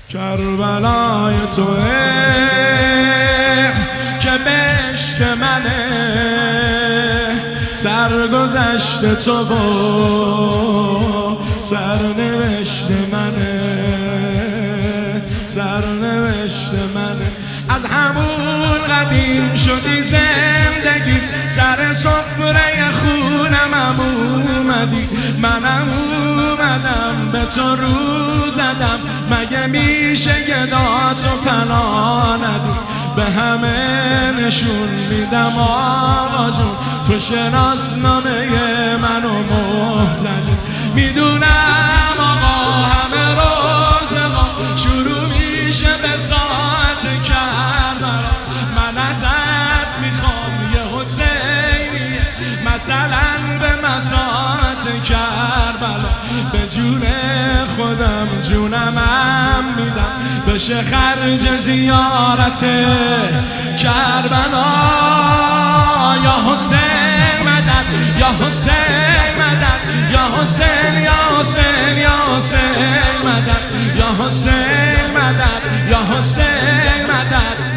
کربلای توه که بهشت منه، سرگذشت تو با سرنوشت منه، سرنوشت منه. از همون قدیم شدی زندگی، سر سفره خونم اومدی، منم اومدم به تو رو زدم. مگه میشه گداتو پناه ندی؟ به همه نشون میدم آقا جون، تو شناسنامه منو مهر زدی. میدونم آقا همه روز ما شروع میشه به ساعت کربلا. من ازت میخوام یه حسینی، مثلا به مساعت کربلا. به جون خودم جونمم میدم، بشه خرج زیارت کربلا. یا حسین مدد، یا حسین مدد، یا حسین، یا حسین، یا حسین مدد، یا حسین مدد، یا حسین مدد.